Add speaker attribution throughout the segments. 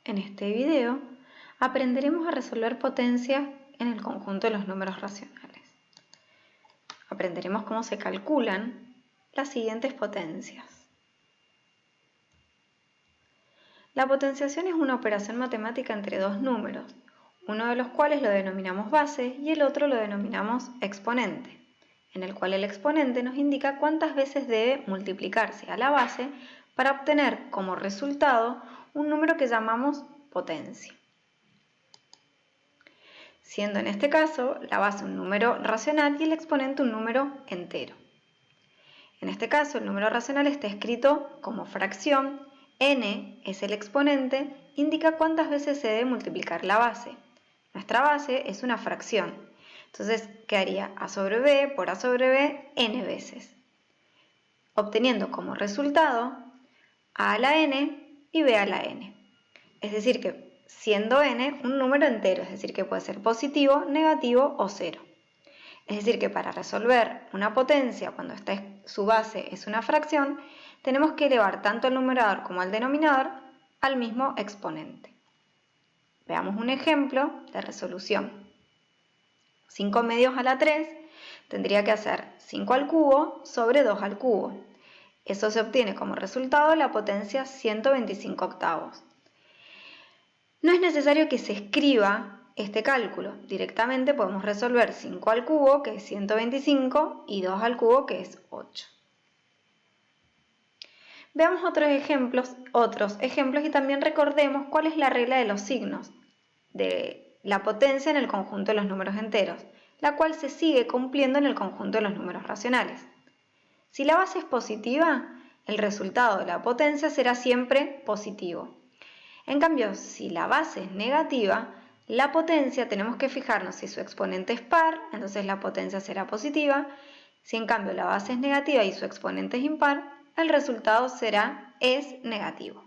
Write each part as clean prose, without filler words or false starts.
Speaker 1: En este video aprenderemos a resolver potencias en el conjunto de los números racionales. Aprenderemos cómo se calculan las siguientes potencias. La potenciación es una operación matemática entre dos números, uno de los cuales lo denominamos base y el otro lo denominamos exponente, en el cual el exponente nos indica cuántas veces debe multiplicarse a la base para obtener como resultado un número que llamamos potencia. Siendo en este caso la base un número racional y el exponente un número entero. En este caso el número racional está escrito como fracción, n es el exponente, indica cuántas veces se debe multiplicar la base. Nuestra base es una fracción, entonces quedaría a sobre b por a sobre b n veces, obteniendo como resultado a la n y b a la n. Es decir que siendo n un número entero, es decir que puede ser positivo, negativo o cero. Es decir que para resolver una potencia cuando su base es una fracción, tenemos que elevar tanto el numerador como el denominador al mismo exponente. Veamos un ejemplo de resolución. 5 medios a la 3 tendría que hacer 5 al cubo sobre 2 al cubo. Eso se obtiene como resultado la potencia 125 octavos. No es necesario que se escriba este cálculo. Directamente podemos resolver 5 al cubo, que es 125, y 2 al cubo, que es 8. Veamos otros ejemplos y también recordemos cuál es la regla de los signos de la potencia en el conjunto de los números enteros, la cual se sigue cumpliendo en el conjunto de los números racionales. Si la base es positiva, el resultado de la potencia será siempre positivo. En cambio, si la base es negativa, la potencia tenemos que fijarnos si su exponente es par, entonces la potencia será positiva. Si en cambio la base es negativa y su exponente es impar, el resultado es negativo.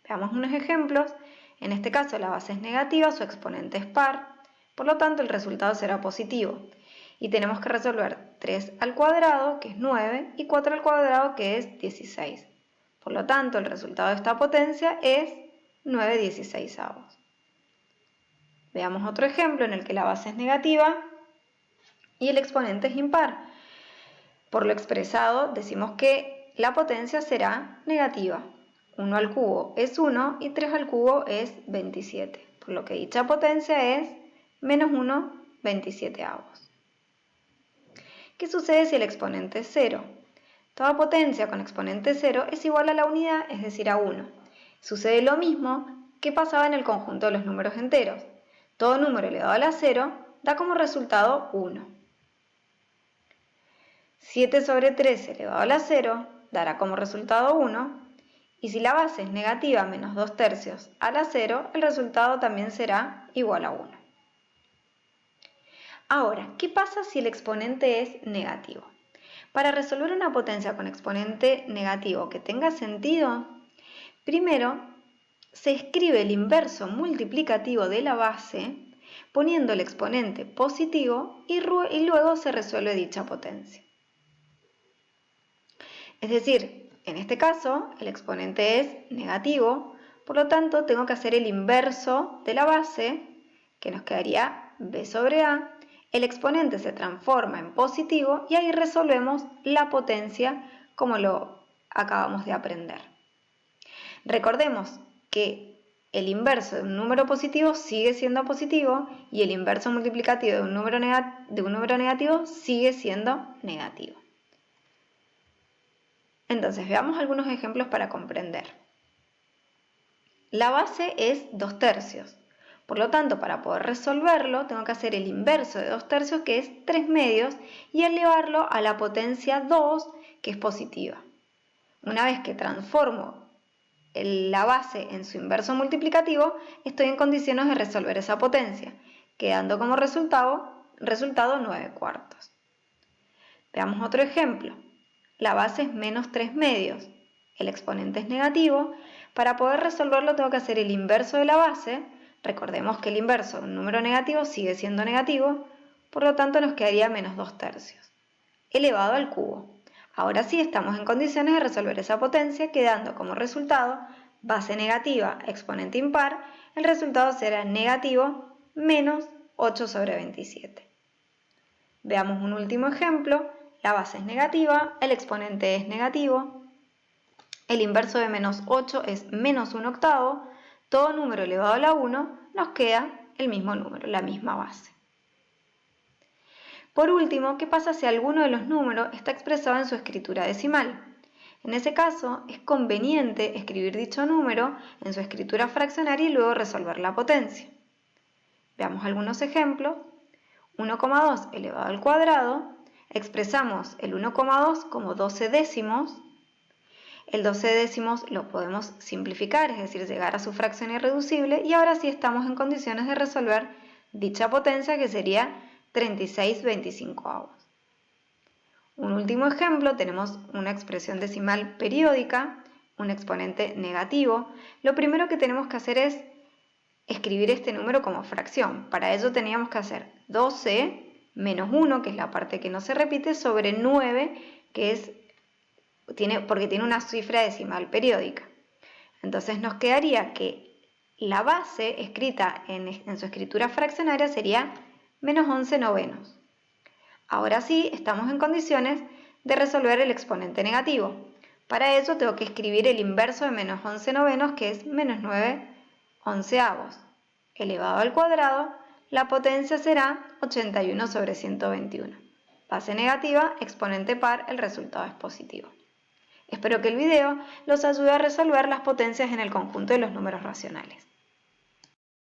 Speaker 1: Veamos unos ejemplos. En este caso la base es negativa, su exponente es par, por lo tanto el resultado será positivo. Y tenemos que resolver 3 al cuadrado, que es 9, y 4 al cuadrado, que es 16. Por lo tanto, el resultado de esta potencia es 9/16. Veamos otro ejemplo en el que la base es negativa y el exponente es impar. Por lo expresado, decimos que la potencia será negativa. 1 al cubo es 1 y 3 al cubo es 27. Por lo que dicha potencia es menos 1/27. ¿Qué sucede si el exponente es 0? Toda potencia con exponente 0 es igual a la unidad, es decir, a 1. Sucede lo mismo que pasaba en el conjunto de los números enteros. Todo número elevado a la 0 da como resultado 1. 7 sobre 3 elevado a la 0 dará como resultado 1. Y si la base es negativa menos 2/3 a la 0, el resultado también será igual a 1. Ahora, ¿qué pasa si el exponente es negativo? Para resolver una potencia con exponente negativo que tenga sentido, primero se escribe el inverso multiplicativo de la base poniendo el exponente positivo y luego se resuelve dicha potencia. Es decir, en este caso el exponente es negativo, por lo tanto tengo que hacer el inverso de la base, que nos quedaría b sobre a. El exponente se transforma en positivo y ahí resolvemos la potencia como lo acabamos de aprender. Recordemos que el inverso de un número positivo sigue siendo positivo y el inverso multiplicativo de un número negativo sigue siendo negativo. Entonces, veamos algunos ejemplos para comprender. La base es 2/3. Por lo tanto, para poder resolverlo, tengo que hacer el inverso de 2/3, que es 3 medios, y elevarlo a la potencia 2, que es positiva. Una vez que transformo la base en su inverso multiplicativo, estoy en condiciones de resolver esa potencia, quedando como resultado 9/4. Veamos otro ejemplo. La base es menos 3 medios. El exponente es negativo. Para poder resolverlo tengo que hacer el inverso de la base. Recordemos que el inverso de un número negativo sigue siendo negativo, por lo tanto nos quedaría menos 2/3, elevado al cubo. Ahora sí estamos en condiciones de resolver esa potencia, quedando como resultado base negativa, exponente impar, el resultado será negativo menos 8 sobre 27. Veamos un último ejemplo. La base es negativa, el exponente es negativo, el inverso de menos 8 es menos 1/8, todo número elevado a la 1 nos queda el mismo número, la misma base. Por último, ¿qué pasa si alguno de los números está expresado en su escritura decimal? En ese caso, es conveniente escribir dicho número en su escritura fraccionaria y luego resolver la potencia. Veamos algunos ejemplos. 1,2 elevado al cuadrado, expresamos el 1,2 como 12 décimos. El 12 décimos lo podemos simplificar, es decir, llegar a su fracción irreducible, y ahora sí estamos en condiciones de resolver dicha potencia, que sería 36/25. Un último ejemplo, tenemos una expresión decimal periódica, un exponente negativo. Lo primero que tenemos que hacer es escribir este número como fracción. Para ello teníamos que hacer 12 menos 1, que es la parte que no se repite, sobre 9, que es porque tiene una cifra decimal periódica. Entonces nos quedaría que la base escrita en su escritura fraccionaria sería menos 11 novenos. Ahora sí, estamos en condiciones de resolver el exponente negativo. Para ello tengo que escribir el inverso de menos 11 novenos, que es menos 9 onceavos. Elevado al cuadrado, la potencia será 81 sobre 121. Base negativa, exponente par, el resultado es positivo. Espero que el video los ayude a resolver las potencias en el conjunto de los números racionales.